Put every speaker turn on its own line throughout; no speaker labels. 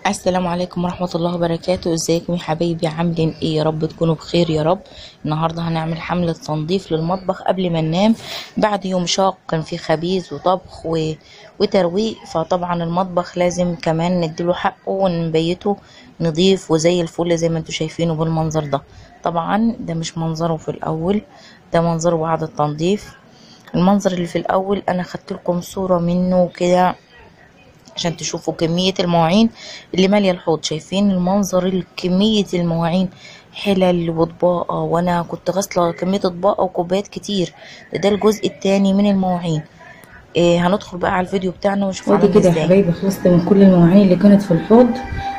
السلام عليكم ورحمة الله وبركاته. ازيكم يا حبايبي؟ عاملين ايه؟ يا رب تكونوا بخير يا رب. النهاردة هنعمل حملة تنظيف للمطبخ قبل ما ننام بعد يوم شاق كان فيه خبيز وطبخ وترويق، فطبعا المطبخ لازم كمان نديله حقه ونبيته نضيف وزي الفل زي ما انتوا شايفينه بالمنظر ده. طبعا ده مش منظره في الاول، ده منظره بعد التنظيف. المنظر اللي في الاول انا خدت لكم صورة منه كده عشان تشوفوا كمية المواعين اللي مالية الحوض. شايفين المنظر؟ كمية المواعين، حلل واطباق، وانا كنت غاسلة كمية اطباق وكوبايات كتير. ده الجزء التاني من المواعين. هندخل بقى على الفيديو بتاعنا ونشوف
ودي
عملنا
كده يا
ازاي.
حبايبي خلصت من كل المواعين اللي كانت في الحوض.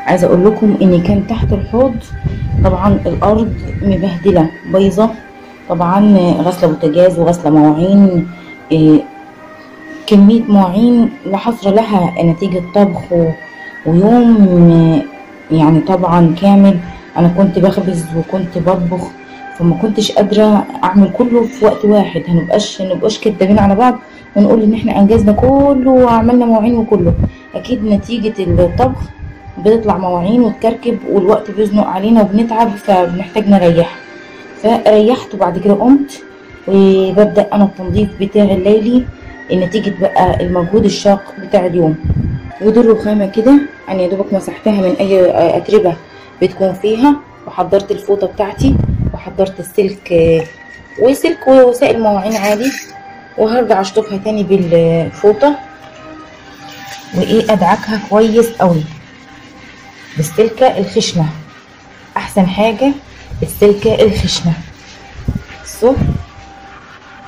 عايزه اقول لكم ان كان تحت الحوض طبعا الارض مبهدله بايظه، طبعا غسله بوتاجاز وغسله مواعين، كميه مواعين لا حصر لها نتيجه طبخ ويوم، يعني طبعا كامل انا كنت بخبز وكنت بطبخ، فما كنتش قادره اعمل كله في وقت واحد. هنبقاش كدابين على بعض ونقول ان احنا انجزنا كله وعملنا مواعين وكله. اكيد نتيجه الطبخ بتطلع مواعين وتكركب والوقت بيزنق علينا وبنتعب فبنحتاج نريح. فريحت وبعد كده قمت وببدا انا التنظيف بتاعي الليلي نتيجه بقى المجهود الشاق بتاع اليوم. ودي الرخامه كده انا يا دوبك مسحتها من اي اتربه بتكون فيها، وحضرت الفوطه بتاعتي وحضرت السلك وسلك وسائل مواعين عادي، وهرجع اشطفها تاني بالفوطه ادعكها كويس قوي بالسلكه الخشنه. احسن حاجه السلكه الخشنه. بصوا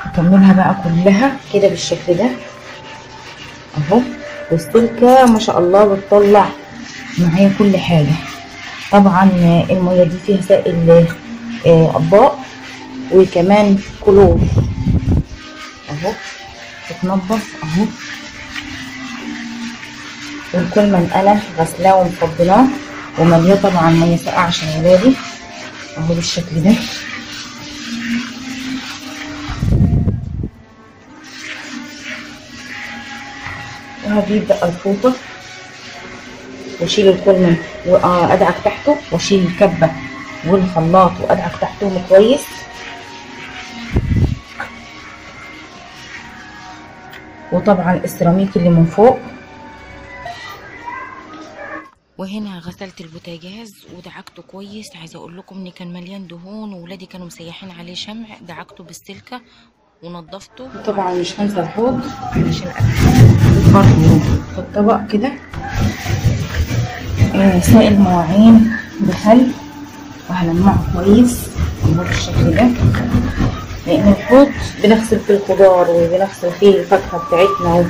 هكملها بقى كلها كده بالشكل ده اهو، والسلكه ما شاء الله بتطلع معايا كل حاجه. طبعا الميه دي فيها سائل اطباق وكمان كلور اهو بتنضف اهو، والكل منقله غسلاه ومفضلاه وملياه طبعا ميه ساقعه عشان ولادي اهو بالشكل ده. وهجيب بقى الفوطه واشيل الكل وادعك تحته، واشيل الكبه والخلاط وادعك تحتهم كويس. وطبعا السيراميك اللي من فوق.
وهنا غسلت البوتاجاز ودعكته كويس. عايزه اقول لكم ان كان مليان دهون وولادي كانوا مسيحين عليه شمع، دعكته بالسلكه ونضفته.
طبعا مش هنسى الحوض عشان برضه في الطبق كده سائل مواعين بخل، وهلمعه كويس بالشكل ده، لان الحوض بنغسل فيه الخضار وبنغسل فيه الفاكهه بتاعتنا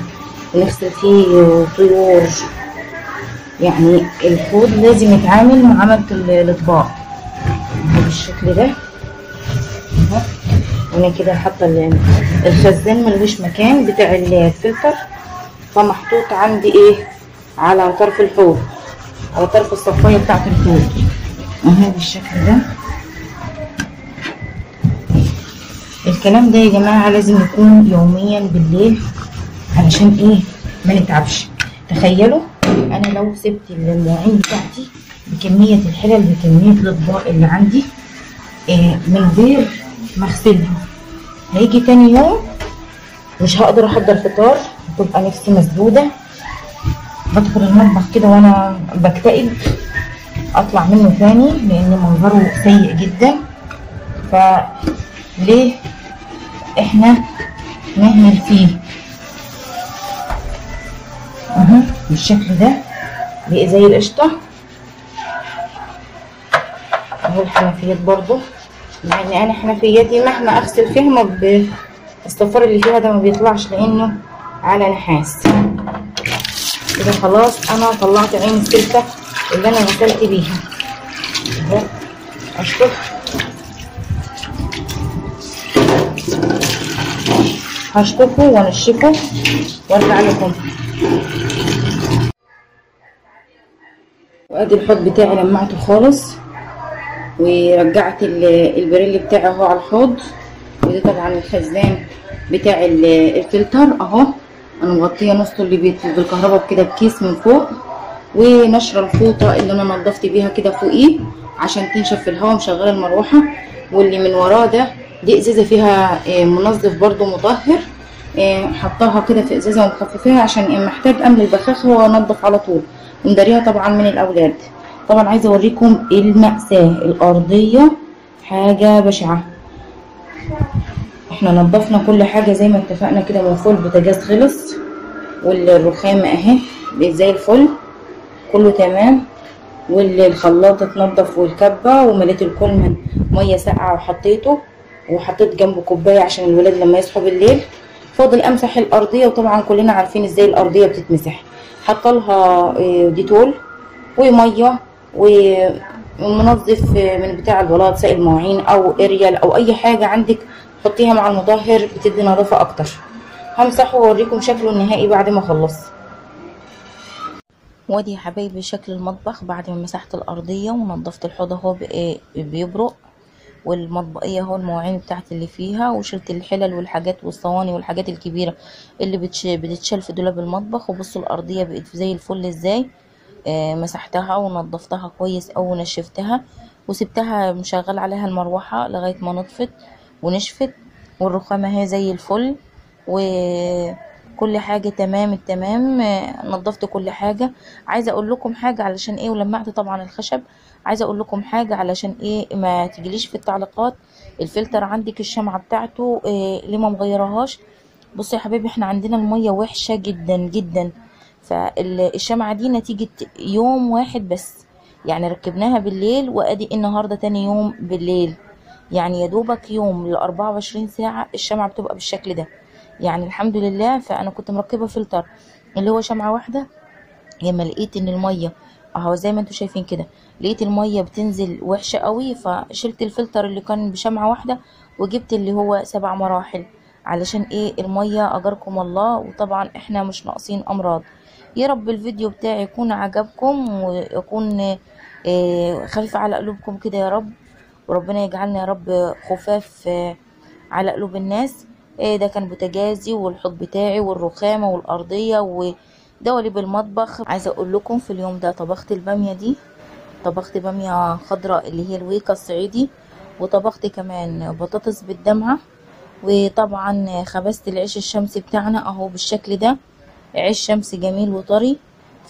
وبنغسل فيه طيور، يعني الحوض لازم يتعامل معاملة الاطباق بالشكل ده اهو. وانا كده حاطه الخزان ملوش مكان بتاع الفلتر، فمحطوط عندي على طرف الحوض، على طرف الصفايه بتاعت الحوض اهو بالشكل ده. الكلام ده يا جماعه لازم يكون يوميا بالليل علشان ما نتعبش. تخيلوا انا لو سبت المواعين بتاعتي بكميه الحلل بكميه الاطباق اللي عندي من غير ما اغسلها، هيجي تاني يوم مش هقدر احضر فطار، هتبقى نفسي مسدوده، بدخل المطبخ كده وانا بكتئب، اطلع منه تاني لان منظره سيء جدا. فليه احنا نهمل فيه اهو بالشكل ده زي القشطه اهو. الحنفيات برضو، مع ان انا حنفياتي مهما اغسل فيها الصفار اللي فيها ده ما بيطلعش لانه على نحاس. كده خلاص انا طلعت عين السلكه اللي انا غسلت بيها اهو. هشطفه وانشفه وارجع لكم. وادي الحوض بتاعي لمعته خالص ورجعت البريل بتاعي اهو على الحوض. وده طبعا الخزان بتاع الفلتر اهو، انا مغطيه نصه اللي بالكهرباء كده بكيس من فوق، ونشره الفوطه اللي انا نضفت بيها كده فوقيه عشان تنشف في الهواء. مشغله المروحه، واللي من وراه ده دي ازازه فيها منظف برضو مطهر، حطاها كده في ازازه ومخففاها عشان محتاج املى البخاخه وانضف على طول. ومداريها طبعا من الاولاد. طبعا عايزه اوريكم المأساة الارضيه، حاجه بشعه. احنا نضفنا كل حاجه زي ما اتفقنا كده، والفول بوتاجاز خلص، والرخام اهي زي الفل كله تمام، والخلاط اتنضف والكبه، ومليت الكولمن ميه ساقعه وحطيته، وحطيت جنبه كوبايه عشان الولاد لما يصحوا بالليل. فاضل امسح الارضيه، وطبعا كلنا عارفين ازاي الارضيه بتتمسح. حاطه لها ديتول وميه ومنظف من بتاع البلاط، سائل مواعين او اريال او اي حاجه عندك حطيها مع المطهر بتدي نظافه اكتر. همسحه واوريكم شكله النهائي بعد ما اخلص.
وادي يا حبايبي شكل المطبخ بعد ما مسحت الارضيه ونضفت الحوض اهو بيبرق، والمطبقيه اهو المواعين بتاعت اللي فيها، وشلت الحلل والحاجات والصواني والحاجات الكبيره اللي بتتشال في دولاب المطبخ. وبصوا الارضيه بقت زي الفل ازاي. مسحتها ونضفتها كويس او نشفتها، وسبتها مشغل عليها المروحه لغايه ما نطفت ونشفت. والرخامه اهي زي الفل، وكل حاجه تمام التمام. نضفت كل حاجه. عايزه اقول لكم حاجه علشان ايه، ولمعت طبعا الخشب. عايزه اقول لكم حاجه علشان ايه ما تجيليش في التعليقات الفلتر عندك الشمعه بتاعته ليه ما مغيرهاش. بصوا يا حبيبي احنا عندنا الميه وحشه جدا جدا، فالشمعة دي نتيجة يوم واحد بس، يعني ركبناها بالليل وادي النهاردة تاني يوم بالليل، يعني يدوبك يوم ل24 ساعة الشمعة بتبقى بالشكل ده. يعني الحمد لله. فانا كنت مركبة فلتر اللي هو شمعة واحدة، لما لقيت ان المية اهو زي ما انتوا شايفين كده، لقيت المية بتنزل وحشة قوي، فشلت الفلتر اللي كان بشمعة واحدة وجبت اللي هو 7 مراحل. علشان ايه؟ المية اجركم الله، وطبعا احنا مش ناقصين امراض. يا رب الفيديو بتاعي يكون عجبكم ويكون خفيف على قلوبكم كده يا رب، وربنا يجعلنا يا رب خفاف على قلوب الناس. ده كان بوتاجازي والحوض بتاعي والرخامة والأرضية ودواليب المطبخ. عايزة اقول لكم في اليوم ده طبخت البامية دي، طبخت بامية خضراء اللي هي الويكا الصعيدي، وطبخت كمان بطاطس بالدمعة، وطبعا خبزت العيش الشمسي بتاعنا اهو بالشكل ده، عيش شمسي جميل وطري.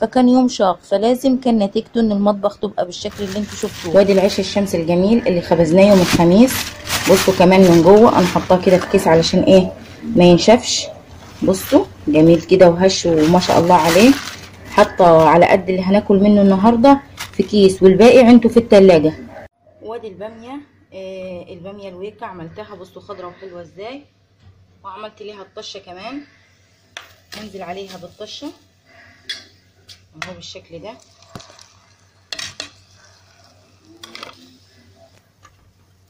فكان يوم شاق، فلازم كان نتيجته ان المطبخ تبقى بالشكل اللي انتوا شفتوه.
وادي العيش الشمسي الجميل اللي خبزناه يوم الخميس. بصوا كمان من جوه انا حطاه كده في كيس علشان ايه ما ينشفش. بصوا جميل كده وهش وما شاء الله عليه. حاطه على قد اللي هناكل منه النهارده في كيس، والباقي عنده في التلاجة. وادي الباميه، الباميه الويكا عملتها بصوا خضره وحلوه ازاي، وعملت ليها الطشه كمان. هنزل عليها بالطشه اهو بالشكل ده.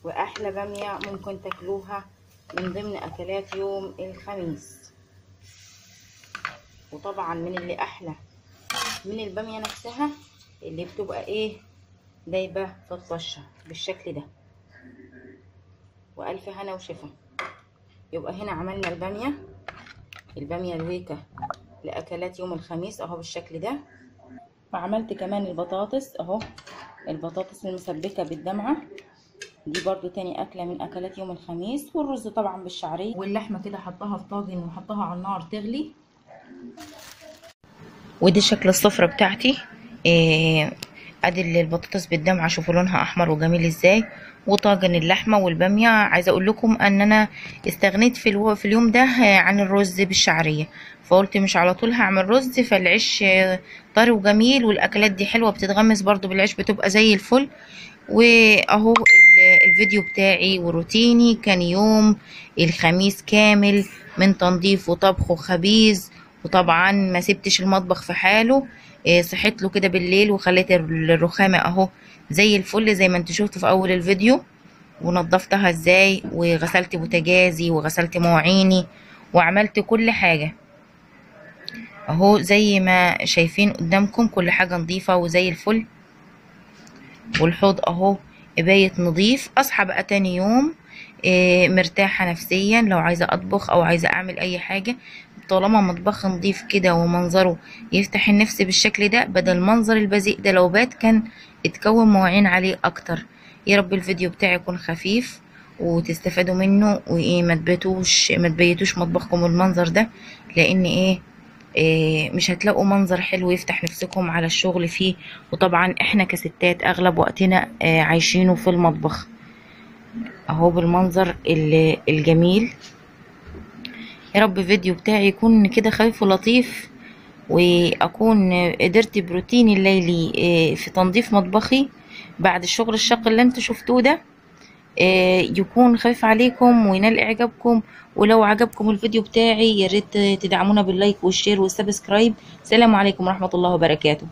واحلى باميه ممكن تاكلوها من ضمن اكلات يوم الخميس. وطبعا من اللي احلى من الباميه نفسها اللي بتبقى ايه دايبه في الطشه بالشكل ده. والف هنا وشفا. يبقى هنا عملنا الباميه الويكا لاكلات يوم الخميس اهو بالشكل ده. وعملت كمان البطاطس اهو، البطاطس المسبكه بالدمعه دي برضو تاني اكله من اكلات يوم الخميس. والرز طبعا بالشعريه، واللحمه كده حطها في طاجن وحطها على النار تغلي.
ودي شكل السفرة بتاعتي. ادي البطاطس بالدمعة، شوفوا لونها احمر وجميل ازاي، وطاجن اللحمة والبامية. عايزة اقول لكم ان انا استغنيت في اليوم ده عن الرز بالشعرية، فقلت مش على طول هعمل رز، فالعيش طري وجميل، والاكلات دي حلوة بتتغمس برضو بالعيش بتبقى زي الفل. واهو الفيديو بتاعي وروتيني كان يوم الخميس كامل من تنظيف وطبخ وخبيز. وطبعا ما سبتش المطبخ في حاله، صحيت له كده بالليل وخليت الرخامة اهو زي الفل زي ما انتوا شفتوا في اول الفيديو، ونضفتها ازاي، وغسلت بوتاجازي وغسلت مواعيني وعملت كل حاجة اهو زي ما شايفين قدامكم، كل حاجة نظيفة وزي الفل. والحوض اهو بايت نظيف. اصحى بقى تاني يوم مرتاحة نفسيا لو عايزة اطبخ او عايزة اعمل اي حاجة. طالما مطبخ نضيف كده ومنظره يفتح النفس بالشكل ده، بدل المنظر البذيء ده لو بات كان اتكون مواعين عليه اكتر. يا رب الفيديو بتاعي يكون خفيف وتستفادوا منه، وايه ما تبيتوش مطبخكم المنظر ده، لان مش هتلاقوا منظر حلو يفتح نفسكم على الشغل فيه. وطبعا احنا كستات اغلب وقتنا عايشينه في المطبخ اهو بالمنظر الجميل. يا رب الفيديو بتاعي يكون كده خفيف ولطيف، واكون قدرت بروتيني الليلي في تنظيف مطبخي بعد الشغل الشاق اللي انتوا شفتوه ده يكون خفيف عليكم وينال اعجابكم. ولو عجبكم الفيديو بتاعي يا ريت تدعمونا باللايك والشير والسبسكرايب. السلام عليكم ورحمة الله وبركاته.